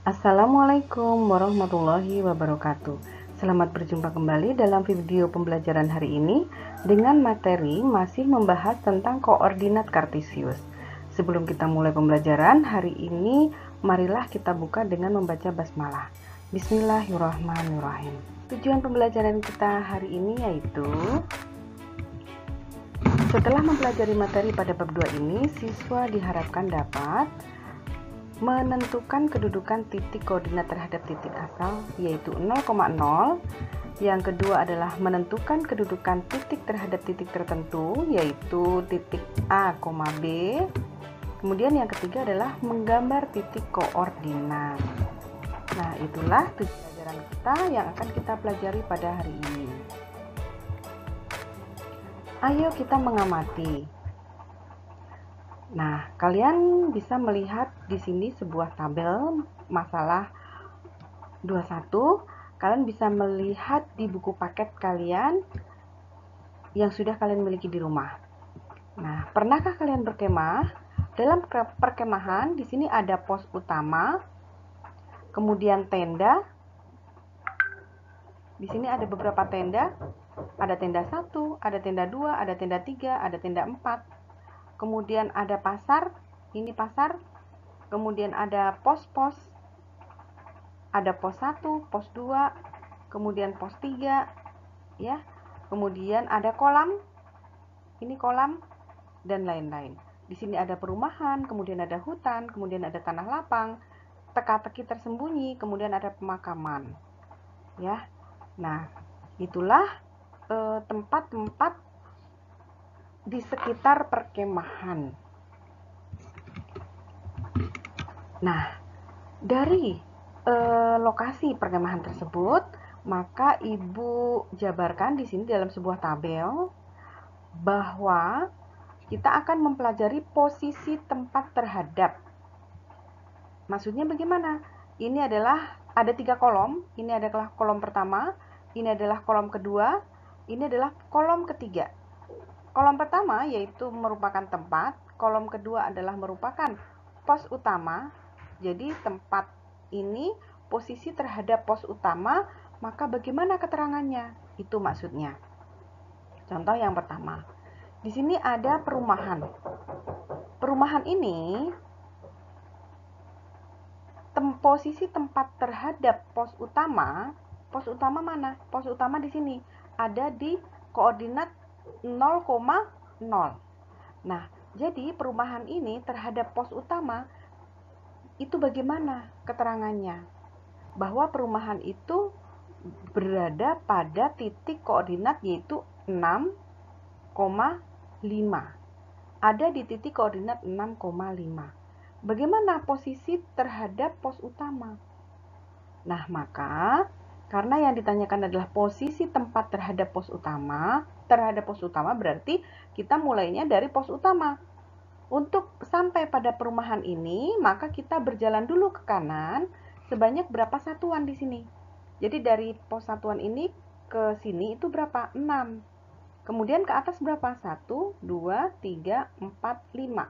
Assalamualaikum warahmatullahi wabarakatuh. Selamat berjumpa kembali dalam video pembelajaran hari ini dengan materi masih membahas tentang koordinat kartesius. Sebelum kita mulai pembelajaran hari ini, marilah kita buka dengan membaca basmalah. Bismillahirrahmanirrahim. Tujuan pembelajaran kita hari ini yaitu setelah mempelajari materi pada bab 2 ini, siswa diharapkan dapat menentukan kedudukan titik koordinat terhadap titik asal yaitu 0,0. Yang kedua adalah menentukan kedudukan titik terhadap titik tertentu yaitu titik A, B. Kemudian yang ketiga adalah menggambar titik koordinat. Nah, itulah tujuan pelajaran kita yang akan kita pelajari pada hari ini. Ayo kita mengamati. Nah, kalian bisa melihat di sini sebuah tabel masalah 21. Kalian bisa melihat di buku paket kalian yang sudah kalian miliki di rumah. Nah, pernahkah kalian berkemah? Dalam perkemahan di sini ada pos utama, kemudian tenda. Di sini ada beberapa tenda. Ada tenda 1, ada tenda 2, ada tenda 3, ada tenda 4. Kemudian ada pasar, ini pasar. Kemudian ada pos-pos, ada pos 1, pos 2, kemudian pos 3, ya. Kemudian ada kolam, ini kolam, dan lain-lain. Di sini ada perumahan, kemudian ada hutan, kemudian ada tanah lapang, teka-teki tersembunyi, kemudian ada pemakaman, ya. Nah, itulah tempat-tempat di sekitar perkemahan. Nah, dari lokasi perkemahan tersebut, maka Ibu jabarkan di sini dalam sebuah tabel bahwa kita akan mempelajari posisi tempat terhadap. Maksudnya bagaimana? Ini adalah ada 3 kolom. Ini adalah kolom pertama, ini adalah kolom kedua, ini adalah kolom ketiga. Kolom pertama yaitu merupakan tempat, kolom kedua adalah merupakan pos utama. Jadi tempat ini posisi terhadap pos utama, maka bagaimana keterangannya? Itu maksudnya. Contoh yang pertama. Di sini ada perumahan. Perumahan ini posisi tempat terhadap pos utama mana? Pos utama di sini ada di koordinat 0,0. Nah, jadi perumahan ini terhadap pos utama itu bagaimana keterangannya? Bahwa perumahan itu berada pada titik koordinat yaitu 6,5. Ada di titik koordinat 6,5. Bagaimana posisi terhadap pos utama? Nah, maka karena yang ditanyakan adalah posisi tempat terhadap pos utama berarti kita mulainya dari pos utama. Untuk sampai pada perumahan ini, maka kita berjalan dulu ke kanan sebanyak berapa satuan di sini. Jadi dari pos satuan ini ke sini itu berapa? 6. Kemudian ke atas berapa? 1, 2, 3, 4, 5.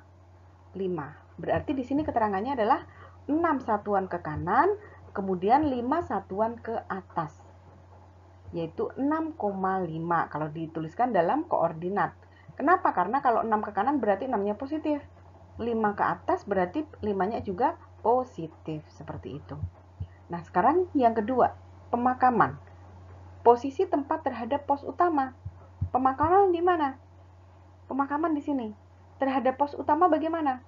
5. Berarti di sini keterangannya adalah 6 satuan ke kanan, kemudian 5 satuan ke atas. Yaitu 6,5 kalau dituliskan dalam koordinat. Kenapa? Karena kalau 6 ke kanan berarti 6-nya positif. 5 ke atas berarti 5-nya juga positif. Seperti itu. Nah, sekarang yang kedua, pemakaman. Posisi tempat terhadap pos utama. Pemakaman di mana? Pemakaman di sini. Terhadap pos utama bagaimana?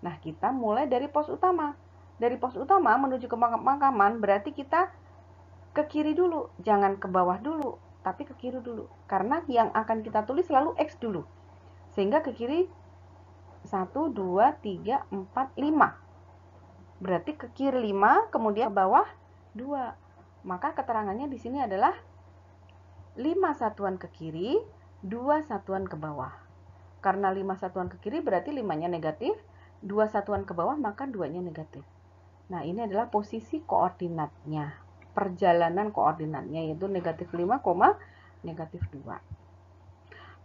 Nah, kita mulai dari pos utama. Dari pos utama menuju ke pemakaman berarti kita ke kiri dulu, jangan ke bawah dulu, tapi ke kiri dulu. Karena yang akan kita tulis selalu X dulu. Sehingga ke kiri 1, 2, 3, 4, 5. Berarti ke kiri 5, kemudian ke bawah 2. Maka keterangannya di sini adalah 5 satuan ke kiri, 2 satuan ke bawah. Karena 5 satuan ke kiri berarti 5-nya negatif, 2 satuan ke bawah maka 2-nya negatif. Nah, ini adalah posisi koordinatnya. Perjalanan koordinatnya yaitu negatif 5, negatif 2.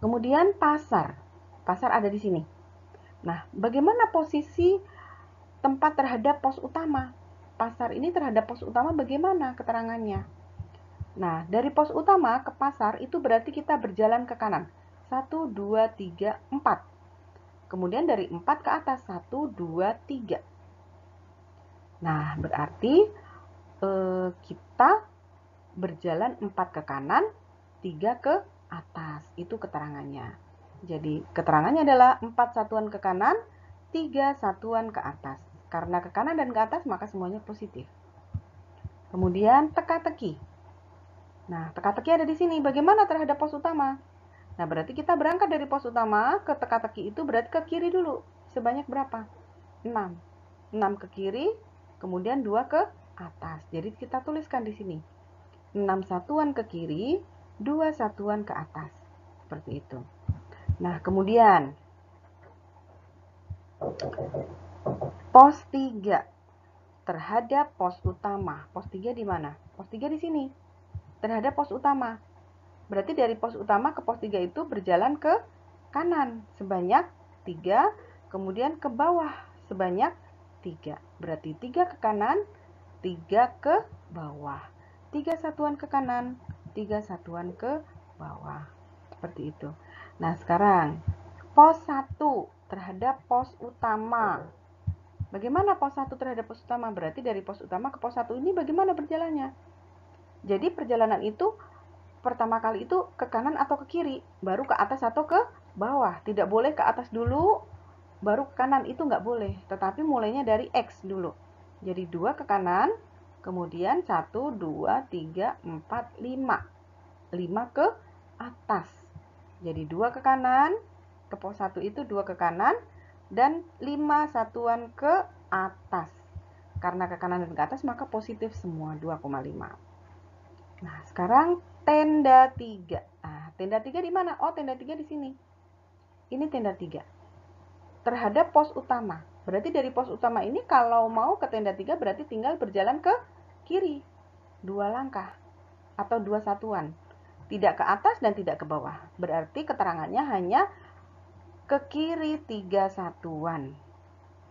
Kemudian pasar. Pasar ada di sini. Nah, bagaimana posisi tempat terhadap pos utama? pasar ini terhadap pos utama bagaimana keterangannya? Nah, dari pos utama ke pasar itu berarti kita berjalan ke kanan. 1, 2, 3, 4. Kemudian dari 4 ke atas. 1, 2, 3. Nah, berarti kita berjalan 4 ke kanan, 3 ke atas. Itu keterangannya. Jadi, keterangannya adalah 4 satuan ke kanan, 3 satuan ke atas. Karena ke kanan dan ke atas, maka semuanya positif. Kemudian, teka-teki. Nah, teka-teki ada di sini. Bagaimana terhadap pos utama? Nah, berarti kita berangkat dari pos utama ke teka-teki itu berarti ke kiri dulu. Sebanyak berapa? 6. 6 ke kiri, kemudian 2 ke atas. Jadi kita tuliskan di sini. 6 satuan ke kiri, 2 satuan ke atas. Seperti itu. Nah, kemudian pos 3 terhadap pos utama. Pos 3 di mana? Pos 3 di sini. Terhadap pos utama. Berarti dari pos utama ke pos 3 itu berjalan ke kanan sebanyak 3, kemudian ke bawah sebanyak 3. Berarti 3 ke kanan, 3 ke bawah. 3 satuan ke kanan, 3 satuan ke bawah. Seperti itu. Nah, sekarang pos 1 terhadap pos utama. Bagaimana pos 1 terhadap pos utama? Berarti dari pos utama ke pos 1 ini bagaimana berjalannya? Jadi perjalanan itu pertama kali itu ke kanan atau ke kiri, baru ke atas atau ke bawah. Tidak boleh ke atas dulu, baru ke kanan, itu nggak boleh. Tetapi mulainya dari X dulu. Jadi 2 ke kanan, kemudian 1, 2, 3, 4, 5. 5 ke atas. Jadi 2 ke kanan, ke pos 1 itu 2 ke kanan, dan 5 satuan ke atas. Karena ke kanan dan ke atas, maka positif semua 2,5. Nah, sekarang tenda 3. Nah, tenda 3 di mana? Oh, tenda 3 di sini. Ini tenda 3. Terhadap pos utama. Berarti dari pos utama ini kalau mau ke tenda 3 berarti tinggal berjalan ke kiri. 2 langkah atau 2 satuan. Tidak ke atas dan tidak ke bawah. Berarti keterangannya hanya ke kiri 3 satuan.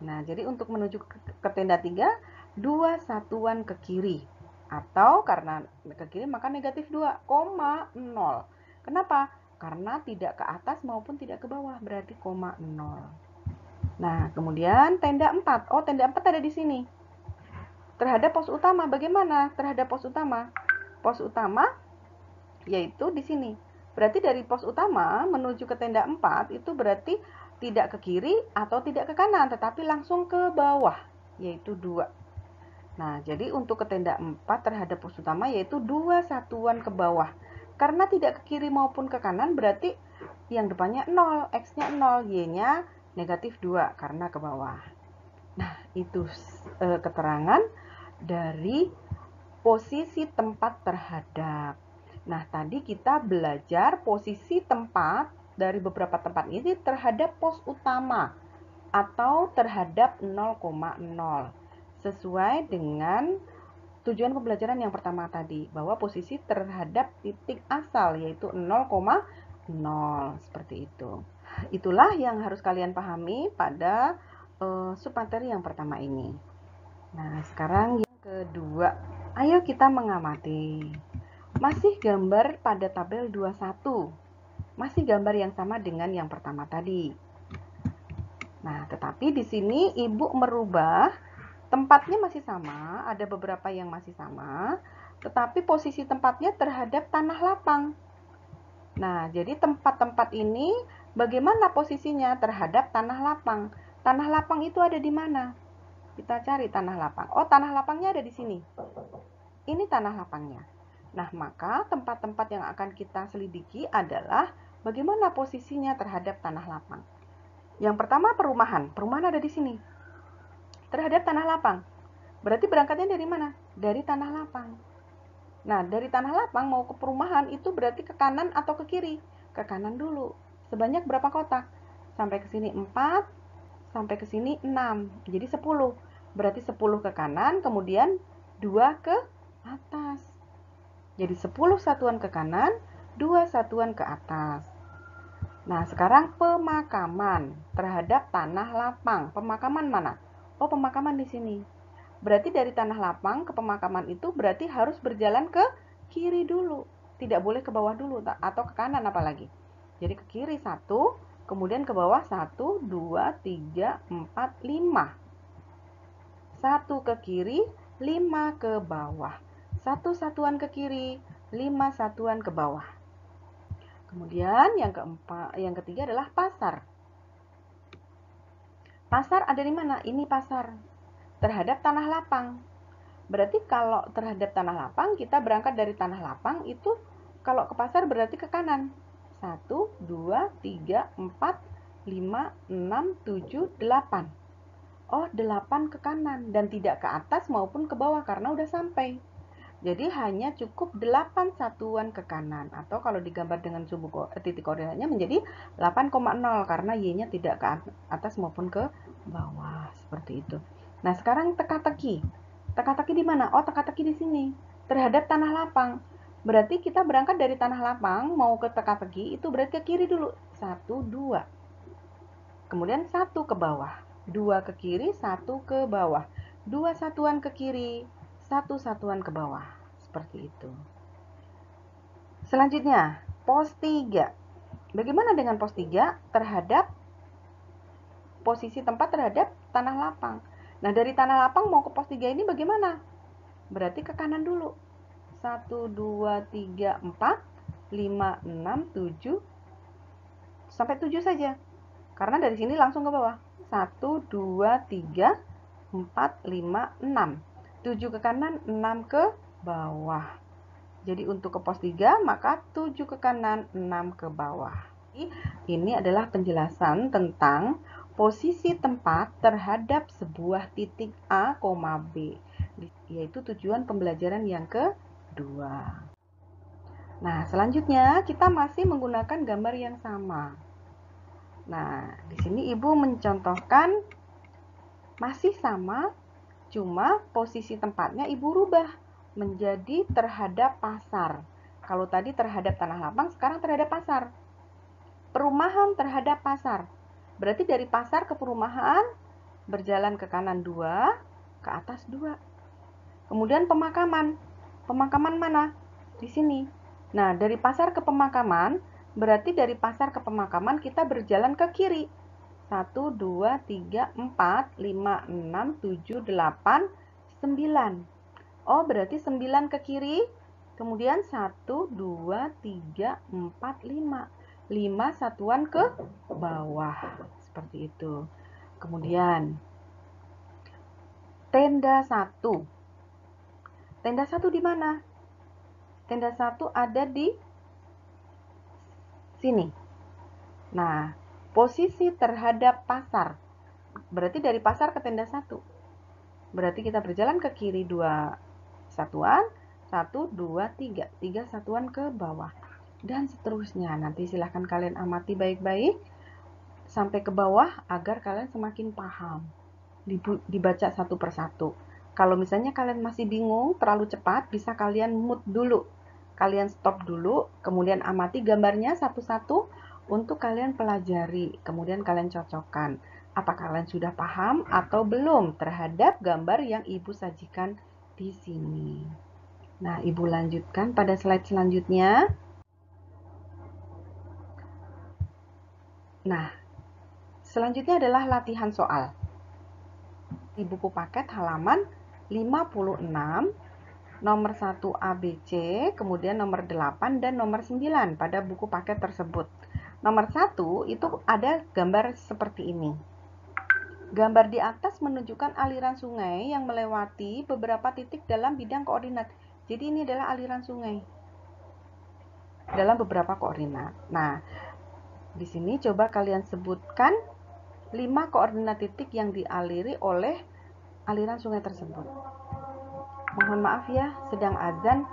Nah, jadi untuk menuju ke tenda 3, 2 satuan ke kiri. Atau karena ke kiri maka negatif 2,0. Kenapa? Karena tidak ke atas maupun tidak ke bawah, berarti 0. Nah, kemudian tenda 4. Oh, tenda 4 ada di sini. Terhadap pos utama, bagaimana terhadap pos utama? Pos utama yaitu di sini. Berarti dari pos utama menuju ke tenda 4 itu berarti tidak ke kiri atau tidak ke kanan, tetapi langsung ke bawah, yaitu 2. Nah, jadi untuk ke tenda 4 terhadap pos utama yaitu 2 satuan ke bawah. Karena tidak ke kiri maupun ke kanan berarti yang depannya 0, X-nya 0, Y-nya negatif 2 karena ke bawah. Nah, itu keterangan dari posisi tempat terhadap. Nah, tadi kita belajar posisi tempat dari beberapa tempat ini terhadap pos utama atau terhadap 0,0. Sesuai dengan tujuan pembelajaran yang pertama tadi, bahwa posisi terhadap titik asal yaitu 0,0 seperti itu. Itulah yang harus kalian pahami pada submateri yang pertama ini. Nah, sekarang yang kedua, ayo kita mengamati. Masih gambar pada tabel 21. Masih gambar yang sama dengan yang pertama tadi. Nah, tetapi di sini Ibu merubah. Tempatnya masih sama, ada beberapa yang masih sama, tetapi posisi tempatnya terhadap tanah lapang. Nah, jadi tempat-tempat ini bagaimana posisinya terhadap tanah lapang? Tanah lapang itu ada di mana? Kita cari tanah lapang. Oh, tanah lapangnya ada di sini. Ini tanah lapangnya. Nah, maka tempat-tempat yang akan kita selidiki adalah bagaimana posisinya terhadap tanah lapang. Yang pertama perumahan. Perumahan ada di sini. Terhadap tanah lapang. Berarti berangkatnya dari mana? Dari tanah lapang. Nah, dari tanah lapang mau ke perumahan itu berarti ke kanan atau ke kiri? Ke kanan dulu. Sebanyak berapa kotak? Sampai ke sini 4, sampai ke sini 6. Jadi 10. Berarti 10 ke kanan, kemudian 2 ke atas. Jadi 10 satuan ke kanan, 2 satuan ke atas. Nah, sekarang pemakaman terhadap tanah lapang. Pemakaman mana? Oh, pemakaman di sini. Berarti dari tanah lapang ke pemakaman itu berarti harus berjalan ke kiri dulu. Tidak boleh ke bawah dulu atau ke kanan apalagi. Jadi ke kiri 1, kemudian ke bawah 1, 2, 3, 4, 5. 1 ke kiri, 5 ke bawah. 1 satuan ke kiri, 5 satuan ke bawah. Kemudian yang ketiga adalah pasar. Pasar ada di mana? Ini pasar. Terhadap tanah lapang. Berarti kalau terhadap tanah lapang, kita berangkat dari tanah lapang itu kalau ke pasar berarti ke kanan. 1, 2, 3, 4, 5, 6, 7, 8. Oh, 8 ke kanan dan tidak ke atas maupun ke bawah karena udah sampai. Jadi hanya cukup 8 satuan ke kanan, atau kalau digambar dengan titik koordinatnya menjadi 8,0 karena y-nya tidak ke atas maupun ke bawah, seperti itu. Nah, sekarang teka-teki. Teka-teki di mana? Oh, teka-teki di sini. Terhadap tanah lapang. Berarti kita berangkat dari tanah lapang mau ke teka-teki itu berarti ke kiri dulu. 1, 2. Kemudian 1 ke bawah. 2 ke kiri, 1 ke bawah. 2 satuan ke kiri, 1 satuan ke bawah. Seperti itu. Selanjutnya, pos 3. Bagaimana dengan pos 3 terhadap posisi tempat terhadap tanah lapang? Nah, dari tanah lapang mau ke pos 3 ini bagaimana? Berarti ke kanan dulu. 1, 2, 3, 4, 5, 6, 7. Sampai 7 saja. Karena dari sini langsung ke bawah. 1, 2, 3, 4, 5, 6. 7 ke kanan, 6 ke bawah. Jadi untuk ke pos 3, maka 7 ke kanan, 6 ke bawah. Ini adalah penjelasan tentang posisi tempat terhadap sebuah titik A, B. Yaitu tujuan pembelajaran yang kedua. Nah, selanjutnya kita masih menggunakan gambar yang sama. Nah, di sini Ibu mencontohkan masih sama, cuma posisi tempatnya Ibu rubah menjadi terhadap pasar. Kalau tadi terhadap tanah lapang, sekarang terhadap pasar. Perumahan terhadap pasar. Berarti dari pasar ke perumahan, berjalan ke kanan 2, ke atas 2. Kemudian pemakaman. Pemakaman mana? Di sini. Nah, dari pasar ke pemakaman, berarti dari pasar ke pemakaman kita berjalan ke kiri. 1, 2, 3, 4, 5, 6, 7, 8, 9. Oh, berarti 9 ke kiri, kemudian 1, 2, 3, 4, 5. 5 satuan ke bawah. Seperti itu. Kemudian, tenda 1. Tenda 1 di mana? Tenda 1 ada di sini. Nah, posisi terhadap pasar. Berarti dari pasar ke tenda 1. Berarti kita berjalan ke kiri 2 satuan. 1, 2, 3. 3 satuan ke bawah. Dan seterusnya. Nanti silahkan kalian amati baik-baik sampai ke bawah agar kalian semakin paham. Dibaca satu persatu. Kalau misalnya kalian masih bingung, terlalu cepat, bisa kalian mute dulu. Kalian stop dulu, kemudian amati gambarnya satu-satu untuk kalian pelajari. Kemudian kalian cocokkan. Apakah kalian sudah paham atau belum terhadap gambar yang Ibu sajikan di sini. Nah, Ibu lanjutkan pada slide selanjutnya. Nah, selanjutnya adalah latihan soal. Di buku paket halaman 56, nomor 1 ABC, kemudian nomor 8 dan nomor 9 pada buku paket tersebut. Nomor 1 itu ada gambar seperti ini. Gambar di atas menunjukkan aliran sungai yang melewati beberapa titik dalam bidang koordinat. Jadi ini adalah aliran sungai dalam beberapa koordinat. Nah, di sini coba kalian sebutkan 5 koordinat titik yang dialiri oleh aliran sungai tersebut. Mohon maaf ya, sedang azan,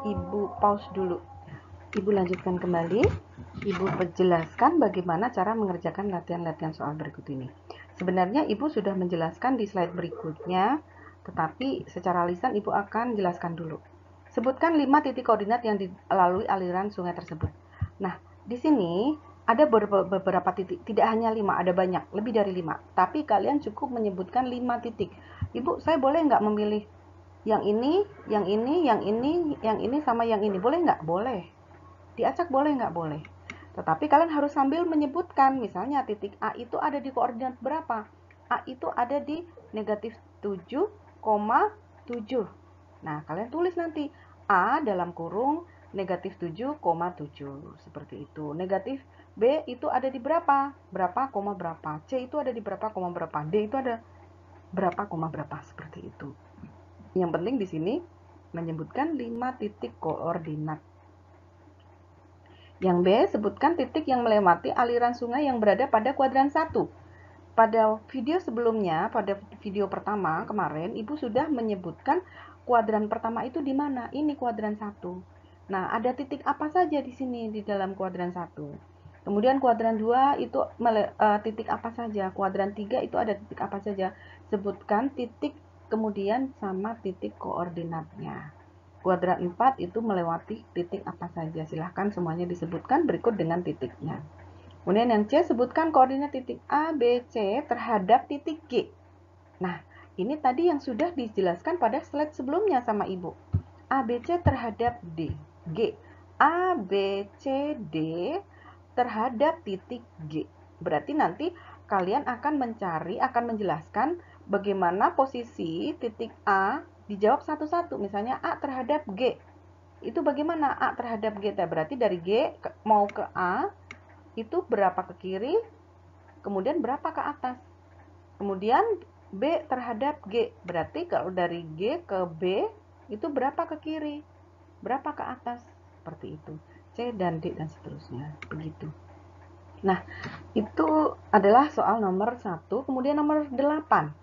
Ibu pause dulu. Ibu lanjutkan kembali. Ibu menjelaskan bagaimana cara mengerjakan latihan-latihan soal berikut ini. Sebenarnya Ibu sudah menjelaskan di slide berikutnya, tetapi secara lisan Ibu akan jelaskan dulu. Sebutkan 5 titik koordinat yang dilalui aliran sungai tersebut. Nah, di sini ada beberapa titik, tidak hanya 5, ada banyak, lebih dari 5. Tapi kalian cukup menyebutkan 5 titik. Ibu, saya boleh nggak memilih yang ini, yang ini, yang ini, yang ini, sama yang ini? Boleh nggak? Boleh. Diacak boleh nggak? Boleh. Tetapi kalian harus sambil menyebutkan, misalnya titik A itu ada di koordinat berapa? A itu ada di negatif 7,7. Nah, kalian tulis nanti A dalam kurung negatif 7,7. Seperti itu. Negatif B itu ada di berapa? Berapa, koma berapa. C itu ada di berapa, koma berapa. D itu ada berapa, koma berapa. Seperti itu. Yang penting di sini menyebutkan 5 titik koordinat. Yang B, sebutkan titik yang melewati aliran sungai yang berada pada kuadran 1. Pada video sebelumnya, pada video pertama kemarin, Ibu sudah menyebutkan kuadran pertama itu di mana? Ini kuadran 1. Nah, ada titik apa saja di sini di dalam kuadran 1? Kemudian kuadran 2 itu titik apa saja? Kuadran 3 itu ada titik apa saja? Sebutkan titik kemudian sama titik koordinatnya. Kuadran 4 itu melewati titik apa saja? Silahkan semuanya disebutkan berikut dengan titiknya. Kemudian yang C, sebutkan koordinat titik A, B, C terhadap titik G. Nah, ini tadi yang sudah dijelaskan pada slide sebelumnya sama Ibu. A, B, C terhadap D. G. A, B, C, D terhadap titik G. Berarti nanti kalian akan menjelaskan bagaimana posisi titik A, dijawab satu-satu. Misalnya A terhadap G. Itu bagaimana A terhadap G? Berarti dari G mau ke A, itu berapa ke kiri, kemudian berapa ke atas. Kemudian B terhadap G. Berarti kalau dari G ke B, itu berapa ke kiri, berapa ke atas. Seperti itu. C dan D dan seterusnya. Begitu. Nah, itu adalah soal nomor 1. Kemudian nomor 8.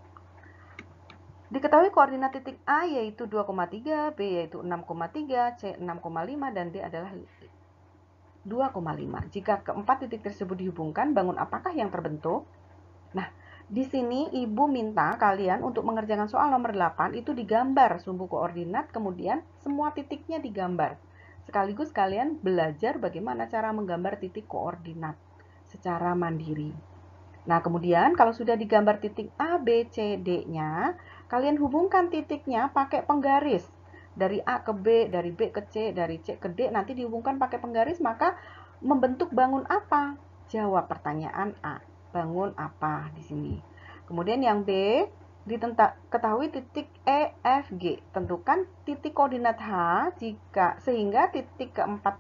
Diketahui koordinat titik A yaitu 2,3, B yaitu 6,3, C 6,5, dan D adalah 2,5. Jika keempat titik tersebut dihubungkan, bangun apakah yang terbentuk? Nah, di sini Ibu minta kalian untuk mengerjakan soal nomor 8 itu digambar sumbu koordinat, kemudian semua titiknya digambar. Sekaligus kalian belajar bagaimana cara menggambar titik koordinat secara mandiri. Nah, kemudian kalau sudah digambar titik A, B, C, D-nya, kalian hubungkan titiknya pakai penggaris. Dari A ke B, dari B ke C, dari C ke D, nanti dihubungkan pakai penggaris, maka membentuk bangun apa? Jawab pertanyaan A. Bangun apa di sini? Kemudian yang B, ketahui titik E, F, G. Tentukan titik koordinat H sehingga titik keempat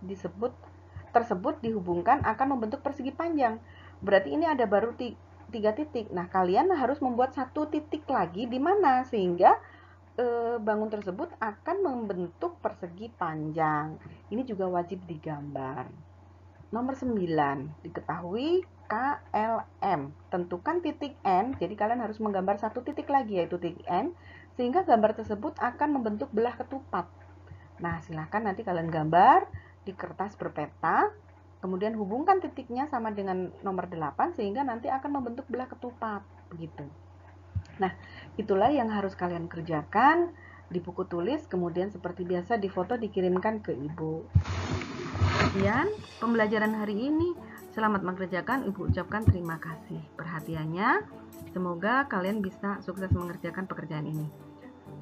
tersebut dihubungkan akan membentuk persegi panjang. Berarti ini ada baru 3 titik. Nah, kalian harus membuat 1 titik lagi di mana sehingga bangun tersebut akan membentuk persegi panjang. Ini juga wajib digambar. Nomor 9, diketahui KLM. Tentukan titik N, jadi kalian harus menggambar 1 titik lagi yaitu titik N, sehingga gambar tersebut akan membentuk belah ketupat. Nah, silahkan nanti kalian gambar di kertas berpeta, kemudian hubungkan titiknya sama dengan nomor 8 sehingga nanti akan membentuk belah ketupat. Begitu. Nah, itulah yang harus kalian kerjakan di buku tulis, kemudian seperti biasa difoto dikirimkan ke Ibu. Sekian pembelajaran hari ini. Selamat mengerjakan. Ibu ucapkan terima kasih perhatiannya. Semoga kalian bisa sukses mengerjakan pekerjaan ini.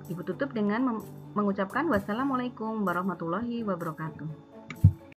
Ibu tutup dengan mengucapkan wassalamualaikum warahmatullahi wabarakatuh.